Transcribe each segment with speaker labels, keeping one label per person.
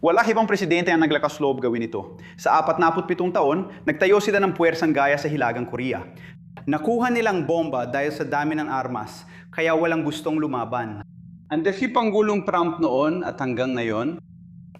Speaker 1: Wala ibang presidente ang naglakas loob gawin ito. Sa 47 taon, nagtayo sila ng puwersang gaya sa Hilagang Korea. Nakuha nilang bomba dahil sa dami ng armas, kaya walang gustong lumaban. Andes si Pangulong Trump noon at hanggang ngayon,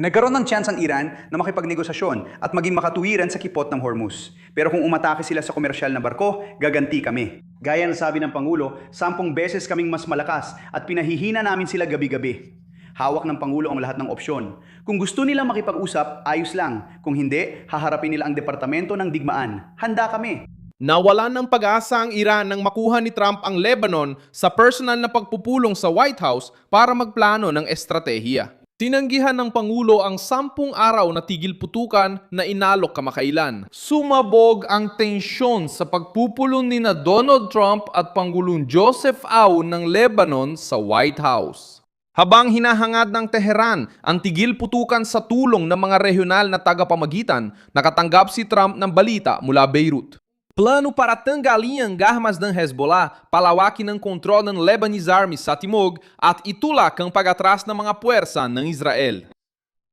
Speaker 1: nagkaroon ng chance ang Iran na makipagnegosasyon at maging makatuwiran sa kipot ng Hormuz. Pero kung umatake sila sa komersyal na barko, gaganti kami. Gaya ng sabi ng Pangulo, 10 beses kaming mas malakas at pinahihina namin sila gabi-gabi. Hawak ng Pangulo ang lahat ng opsyon. Kung gusto nilang makipag-usap, ayos lang. Kung hindi, haharapin nila ang Departamento ng Digmaan. Handa kami.
Speaker 2: Nawalan ng pag-asa ang Iran nang makuha ni Trump ang Lebanon sa personal na pagpupulong sa White House para magplano ng estratehiya. Tinanggihan ng Pangulo ang 10 araw na tigil putukan na inalok kamakailan. Sumabog ang tensyon sa pagpupulong ni na Donald Trump at Pangulong Joseph Aoun ng Lebanon sa White House. Habang hinahangad ng Tehran ang tigil putukan sa tulong ng mga regional na tagapamagitan, nakatanggap si Trump ng balita mula Beirut. Plano para tanggalin ang armas ng Hezbollah, palawakin ang kontrol ng Lebanese Army sa Timog at itulak ang pag-atras ng mga puwersa ng Israel.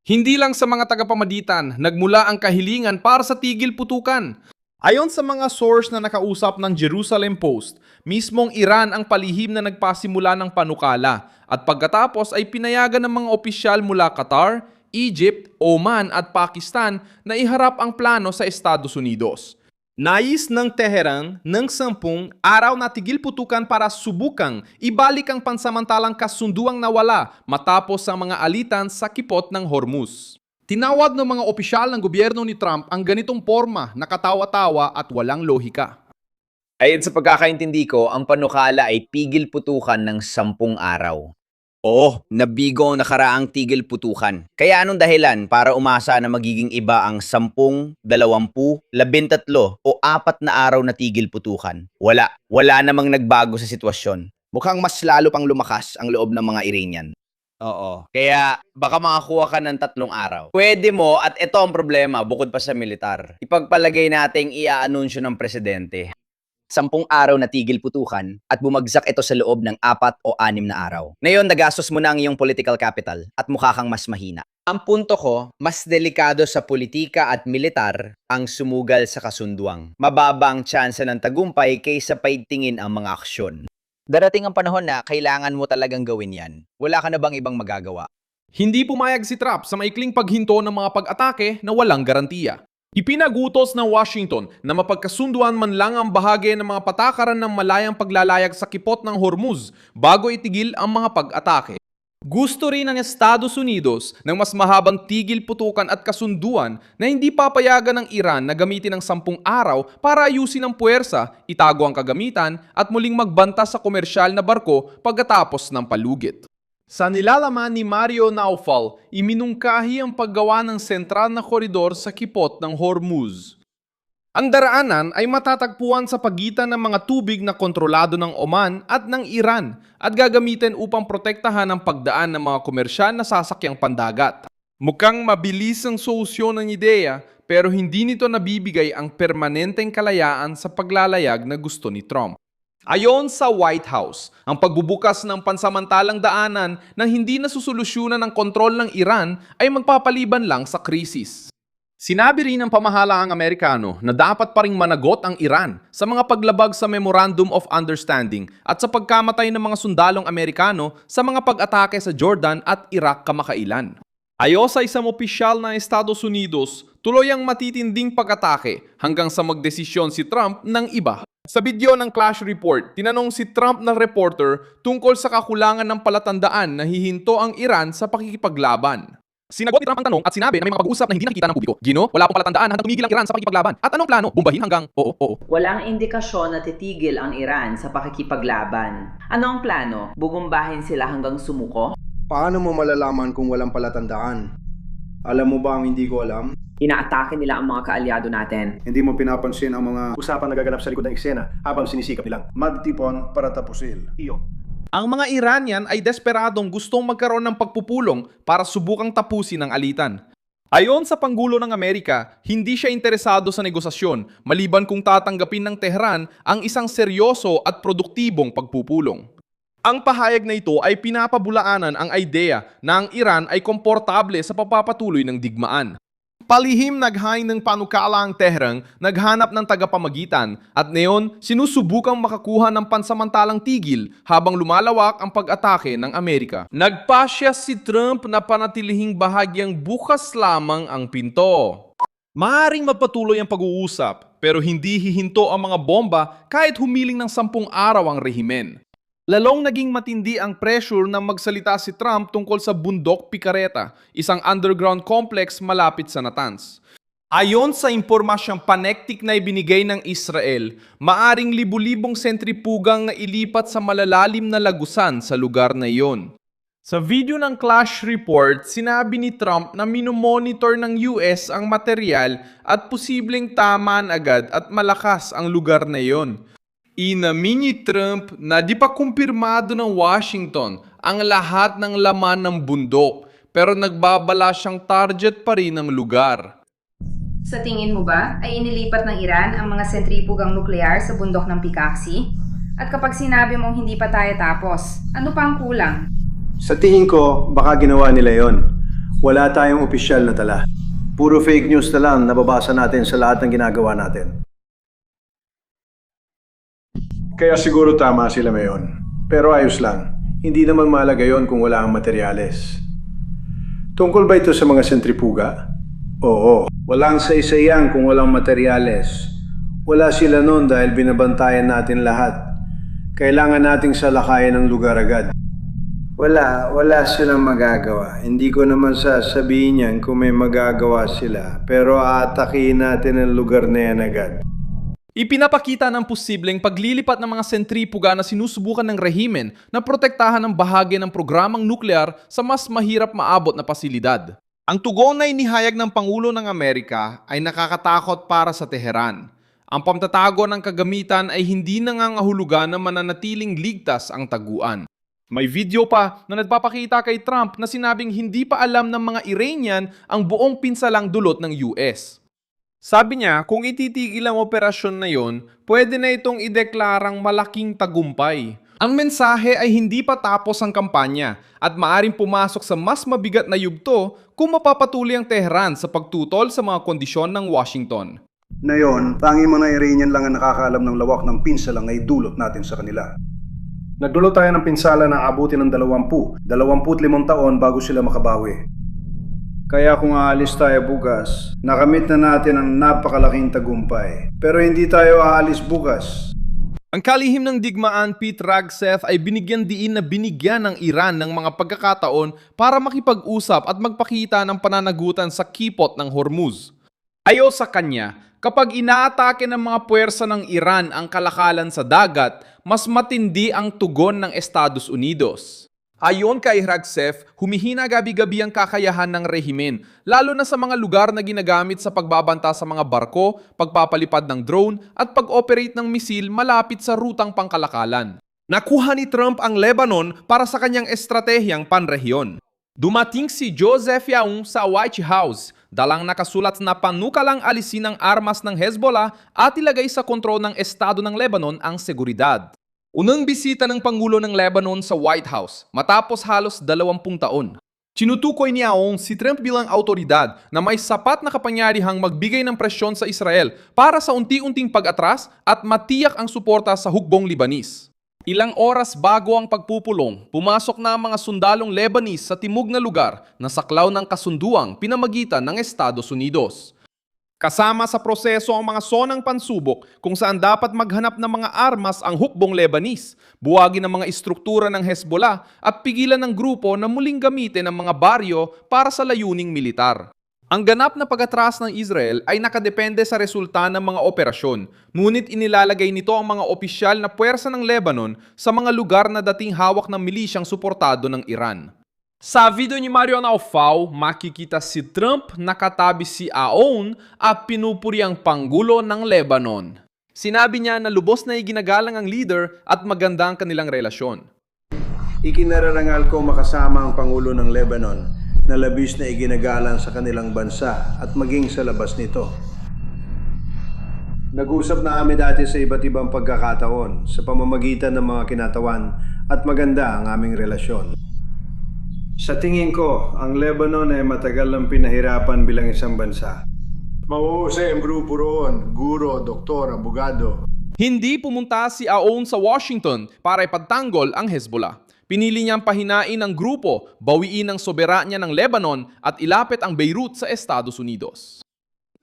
Speaker 2: Hindi lang sa mga tagapamagitan, nagmula ang kahilingan para sa tigil putukan. Ayon sa mga source na nakausap ng Jerusalem Post, mismong Iran ang palihim na nagpasimula ng panukala at pagkatapos ay pinayagan ng mga opisyal mula Qatar, Egypt, Oman at Pakistan na iharap ang plano sa Estados Unidos. Nais ng Tehran ng 10 araw na tigil putukan para subukang ibalik ang pansamantalang kasunduang nawala matapos ang mga alitan sa kipot ng Hormuz. Tinawag ng mga opisyal ng gobyerno ni Trump ang ganitong forma na katawa-tawa at walang lohika.
Speaker 3: Ayon sa pagkakaintindi ko, ang panukala ay pigil putukan ng 10 araw. Oo, nabigo ang nakaraang tigil putukan. Kaya anong dahilan para umasa na magiging iba ang 10, 20, 13 o 4 na araw na tigil putukan? Wala namang nagbago sa sitwasyon. Mukhang mas lalo pang lumakas ang loob ng mga Iranian. Oo. Kaya baka makakuha ka ng 3 araw. Pwede mo at ito ang problema bukod pa sa militar. Ipagpalagay nating iaanunsyo ng presidente. 10 araw na tigil putukan at bumagsak ito sa loob ng 4 o 6 na araw. Ngayon, nagastos mo na ang iyong political capital at mukha kang mas mahina. Ang punto ko, mas delikado sa politika at militar ang sumugal sa kasunduang. Mababa ang tsansa ng tagumpay kaysa paigtingin ang mga aksyon. Darating ang panahon na kailangan mo talagang gawin yan. Wala ka na bang ibang magagawa?
Speaker 2: Hindi pumayag si Trump sa maikling paghinto ng mga pag-atake na walang garantiya. Ipinagutos ng Washington na mapagkasunduan man lang ang bahagi ng mga patakaran ng malayang paglalayag sa kipot ng Hormuz bago itigil ang mga pag-atake. Gusto rin ng Estados Unidos ng mas mahabang tigil putukan at kasunduan na hindi papayagan ng Iran na gamitin ang 10 araw para ayusin ang puwersa, itago ang kagamitan at muling magbanta sa komersyal na barko pagkatapos ng palugit. Sa nilalaman ni Mario Naufal, iminungkahi ang paggawa ng sentral na koridor sa kipot ng Hormuz. Ang daraanan ay matatagpuan sa pagitan ng mga tubig na kontrolado ng Oman at ng Iran at gagamitin upang protektahan ang pagdaan ng mga komersyal na sasakyang pandagat. Mukhang mabilis ang solusyon ng ideya pero hindi nito nabibigay ang permanenteng kalayaan sa paglalayag na gusto ni Trump. Ayon sa White House, ang pagbubukas ng pansamantalang daanan na hindi nasusolusyonan ng kontrol ng Iran ay magpapaliban lang sa krisis. Sinabi rin ng pamahalaang Amerikano na dapat pa ring managot ang Iran sa mga paglabag sa Memorandum of Understanding at sa pagkamatay ng mga sundalong Amerikano sa mga pag-atake sa Jordan at Iraq kamakailan. Ayon sa isang opisyal ng Estados Unidos, tuloy ang matitinding pag-atake hanggang sa magdesisyon si Trump ng iba. Sa video ng Clash Report, tinanong si Trump ng reporter tungkol sa kakulangan ng palatandaan na hihinto ang Iran sa pakikipaglaban. Sinagot ni Trump ang tanong at sinabi na may mga pag-uusap na hindi nakikita ng publiko. Gino, wala pong palatandaan hanggang tumigil ang Iran sa pakikipaglaban. At anong plano? Bumbahin hanggang oo.
Speaker 4: Walang indikasyon na titigil ang Iran sa pakikipaglaban. Ano ang plano? Bubumbahin sila hanggang sumuko?
Speaker 5: Paano mo malalaman kung walang palatandaan? Alam mo ba ang hindi ko alam?
Speaker 4: Inaatake nila ang mga kaalyado natin.
Speaker 6: Hindi mo pinapansin ang mga usapan na gaganap sa likod ng eksena habang sinisikap nilang magtipon para tapusin. Iyo.
Speaker 2: Ang mga Iranian ay desperadong gustong magkaroon ng pagpupulong para subukang tapusin ang alitan. Ayon sa Pangulo ng Amerika, hindi siya interesado sa negosasyon maliban kung tatanggapin ng Tehran ang isang seryoso at produktibong pagpupulong. Ang pahayag na ito ay pinapabulaanan ang ideya na ang Iran ay komportable sa papapatuloy ng digmaan. Palihim naghain ng panukala ang Tehran, naghanap ng tagapamagitan at neon sinusubukang makakuha ng pansamantalang tigil habang lumalawak ang pag-atake ng Amerika. Nagpasya si Trump na panatilihing bahagyang bukas lamang ang pinto. Maaring magpatuloy ang pag-uusap pero hindi hihinto ang mga bomba kahit humiling ng 10 araw ang rehimen. Lalong naging matindi ang pressure na magsalita si Trump tungkol sa Bundok Picareta, isang underground complex malapit sa Natanz. Ayon sa impormasyong panektik na ibinigay ng Israel, maaring libu-libong sentripugang na ilipat sa malalalim na lagusan sa lugar na iyon. Sa video ng Clash Report, sinabi ni Trump na minomonitor ng US ang material at posibleng tamaan agad at malakas ang lugar na iyon. Inamin ni Trump na di pa kumpirmado ng Washington ang lahat ng laman ng bundok pero nagbabala siyang target pa rin ng lugar.
Speaker 7: Sa tingin mo ba ay inilipat ng Iran ang mga sentripugang nuklear sa bundok ng Pikaksi? At kapag sinabi mong hindi pa tayo tapos, ano pa ang kulang?
Speaker 6: Sa tingin ko, baka ginawa nila yon. Wala tayong opisyal na tala. Puro fake news na lang nababasa natin sa lahat ng ginagawa natin. Kaya siguro tama sila ngayon. Pero ayos lang. Hindi naman mahalaga yon kung wala ang materyales. Tungkol ba ito sa mga sentripuga? Oo. Walang saysayang kung walang materyales. Wala sila noon dahil binabantayan natin lahat. Kailangan nating salakayan ang lugar agad.
Speaker 5: Wala silang magagawa. Hindi ko naman sasabihin yan kung may magagawa sila. Pero aatakihin natin ang lugar na yan agad.
Speaker 2: Ipinapakita ng posibleng paglilipat ng mga sentripuga na sinusubukan ng rehimen na protektahan ang bahagi ng programang nuklear sa mas mahirap maabot na pasilidad. Ang tugon na inihayag ng Pangulo ng Amerika ay nakakatakot para sa Teheran. Ang pamtatago ng kagamitan ay hindi nangangahulugan na mananatiling ligtas ang taguan. May video pa na nagpapakita kay Trump na sinabing hindi pa alam ng mga Iranian ang buong pinsalang dulot ng US. Sabi niya, kung ititigil ang operasyon na yon, pwede na itong ideklarang malaking tagumpay. Ang mensahe ay hindi pa tapos ang kampanya at maaring pumasok sa mas mabigat na yugto kung mapapatuloy ang Tehran sa pagtutol sa mga kondisyon ng Washington.
Speaker 5: Na yon, tanging mga Iranian lang ang nakakaalam ng lawak ng pinsalang na idulot natin sa kanila.
Speaker 6: Nagdulot tayo ng pinsala na abutin ng 25 taon bago sila makabawi.
Speaker 5: Kaya kung aalis tayo bukas, nakamit na natin ang napakalaking tagumpay. Pero hindi tayo aalis bukas.
Speaker 2: Ang kalihim ng digmaan, Pete Hegseth, ay binigyan diin na binigyan ng Iran ng mga pagkakataon para makipag-usap at magpakita ng pananagutan sa kipot ng Hormuz. Ayon sa kanya, kapag inaatake ng mga puwersa ng Iran ang kalakalan sa dagat, mas matindi ang tugon ng Estados Unidos. Ayon kay Hegseth, humihina gabi-gabi ang kakayahan ng rehimen, lalo na sa mga lugar na ginagamit sa pagbabanta sa mga barko, pagpapalipad ng drone at pag-operate ng misil malapit sa rutang pangkalakalan. Nakuha ni Trump ang Lebanon para sa kanyang estratehiyang panrehiyon. Dumating si Joseph Yaun sa White House, dalang nakasulat na panukalang alisin ang armas ng Hezbollah at ilagay sa kontrol ng Estado ng Lebanon ang seguridad. Unang bisita ng Pangulo ng Lebanon sa White House matapos halos 20 taon. Tinutukoy ni Aoun si Trump bilang autoridad na may sapat na kapangyarihang magbigay ng presyon sa Israel para sa unti-unting pag-atras at matiyak ang suporta sa hukbong Lebanese. Ilang oras bago ang pagpupulong, pumasok na ang mga sundalong Lebanese sa timog na lugar na saklaw ng kasunduang pinamagitan ng Estados Unidos. Kasama sa proseso ang mga sonang pansubok kung saan dapat maghanap ng mga armas ang hukbong Lebanese, buwagin ang mga istruktura ng Hezbollah at pigilan ng grupo na muling gamitin ang mga baryo para sa layuning militar. Ang ganap na pag-atras ng Israel ay nakadepende sa resulta ng mga operasyon, ngunit inilalagay nito ang mga opisyal na puwersa ng Lebanon sa mga lugar na dating hawak ng milisyang suportado ng Iran. Sa video ni Mario Naufal, makikita si Trump nakatabi si Aoun at pinupuri ang Pangulo ng Lebanon. Sinabi niya na lubos na iginagalang ang leader at maganda ang kanilang relasyon.
Speaker 5: Ikinararangal ko makasama ang Pangulo ng Lebanon na labis na iginagalang sa kanilang bansa at maging sa labas nito. Nag-usap na kami dati sa iba't ibang pagkakataon sa pamamagitan ng mga kinatawan at maganda ang aming relasyon. Sa tingin ko, ang Lebanon ay matagal nang pinahirapan bilang isang bansa.
Speaker 6: Mauusay ang grupo roon, guro, doktor, abogado.
Speaker 2: Hindi pumunta si Aoun sa Washington para ipagtanggol ang Hezbollah. Pinili niyang pahinain ang grupo, bawiin ang soberanya ng Lebanon at ilapit ang Beirut sa Estados Unidos.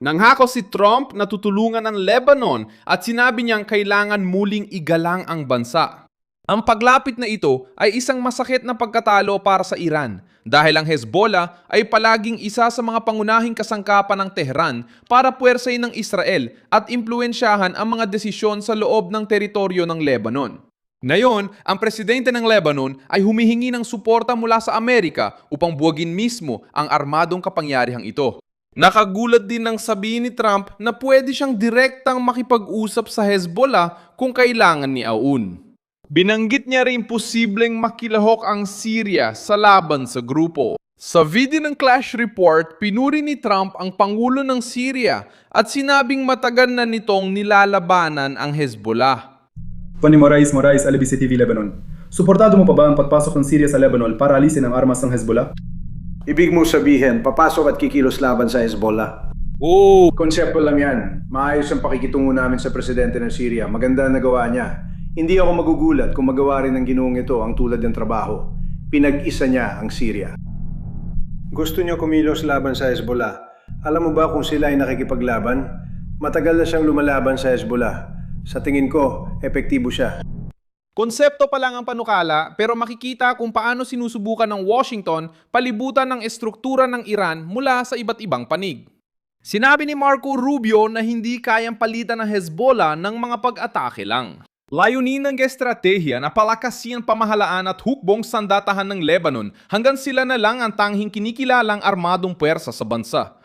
Speaker 2: Nanghako si Trump na tutulungan ang Lebanon at sinabi niyang kailangan muling igalang ang bansa. Ang paglapit na ito ay isang masakit na pagkatalo para sa Iran dahil ang Hezbollah ay palaging isa sa mga pangunahing kasangkapan ng Tehran para puwersahin ng Israel at impluensyahan ang mga desisyon sa loob ng teritoryo ng Lebanon. Ngayon, ang presidente ng Lebanon ay humihingi ng suporta mula sa Amerika upang buwagin mismo ang armadong kapangyarihang ito. Nakagulat din ng sabihin ni Trump na pwede siyang direktang makipag-usap sa Hezbollah kung kailangan ni Aoun. Binanggit niya rin posibleng makilahok ang Syria sa laban sa grupo. Sa video ng Clash Report, pinuri ni Trump ang Pangulo ng Syria at sinabing matagal na nitong nilalabanan ang Hezbollah.
Speaker 8: Fanny Moraes, LBC TV Lebanon. Suportado mo pa ba ang pagpasok ng Syria sa Lebanon para alisin ang armas ng Hezbollah?
Speaker 5: Ibig mong sabihin, papasok at kikilos laban sa Hezbollah.
Speaker 6: Konsepto lang yan. Maayos ang pakikitungo namin sa presidente ng Syria. Maganda ang nagawa niya. Hindi ako magugulat kung magawa rin ng ginoong ito ang tulad ng trabaho. Pinag-isa niya ang Syria. Gusto niyo kumilos laban sa Hezbollah. Alam mo ba kung sila ay nakikipaglaban? Matagal na siyang lumalaban sa Hezbollah. Sa tingin ko, epektibo siya.
Speaker 2: Konsepto pa lang ang panukala pero makikita kung paano sinusubukan ng Washington palibutan ng estruktura ng Iran mula sa iba't ibang panig. Sinabi ni Marco Rubio na hindi kayang palitan ng Hezbollah ng mga pag-atake lang. Layunin ng estratehiya na palakasin ang pamahalaan at hukbong sandatahan ng Lebanon hanggang sila na lang ang tanghing kinikilalang armadong puwersa sa bansa.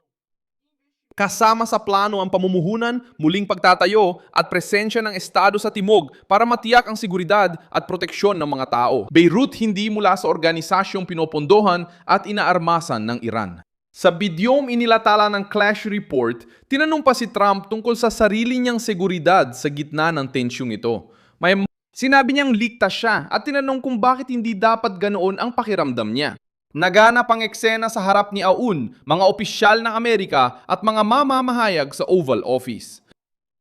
Speaker 2: Kasama sa plano ang pamumuhunan, muling pagtatayo at presensya ng Estado sa Timog para matiyak ang seguridad at proteksyon ng mga tao. Beirut hindi mula sa organisasyong pinopondohan at inaarmasan ng Iran. Sa bidyong inilatala ng Clash Report, tinanong pa si Trump tungkol sa sarili niyang seguridad sa gitna ng tensyong ito. Sinabi niyang ligtas siya at tinanong kung bakit hindi dapat ganoon ang pakiramdam niya. Naganap ang eksena sa harap ni Aoun, mga opisyal ng Amerika at mga mamamahayag sa Oval Office.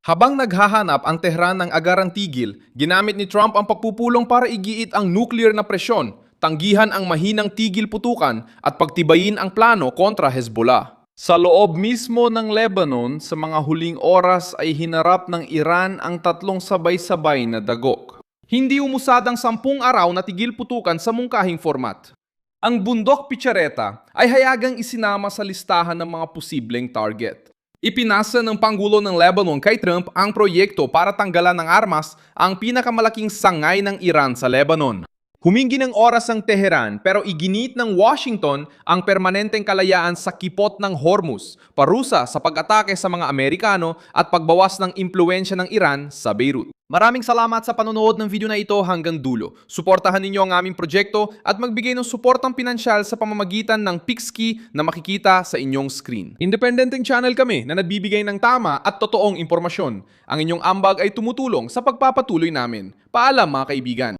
Speaker 2: Habang naghahanap ang Tehran ng agarang tigil, ginamit ni Trump ang pagpupulong para igiit ang nuclear na presyon, tanggihan ang mahinang tigil putukan at pagtibayin ang plano kontra Hezbollah. Sa loob mismo ng Lebanon, sa mga huling oras ay hinarap ng Iran ang tatlong sabay-sabay na dagok. Hindi umusad ang 10 araw na tigil putukan sa mungkahing format. Ang bundok Pichareta ay hayagang isinama sa listahan ng mga posibleng target. Ipinasa ng Pangulo ng Lebanon kay Trump ang proyekto para tanggalan ng armas ang pinakamalaking sangay ng Iran sa Lebanon. Humingi ng oras ang Teheran pero iginit ng Washington ang permanenteng kalayaan sa kipot ng Hormuz, parusa sa pag-atake sa mga Amerikano at pagbawas ng impluensya ng Iran sa Beirut. Maraming salamat sa panonood ng video na ito hanggang dulo. Suportahan ninyo ang aming proyekto at magbigay ng suportang pinansyal sa pamamagitan ng Pixkey na makikita sa inyong screen. Independenteng channel kami na nagbibigay ng tama at totoong impormasyon. Ang inyong ambag ay tumutulong sa pagpapatuloy namin. Paalam mga kaibigan.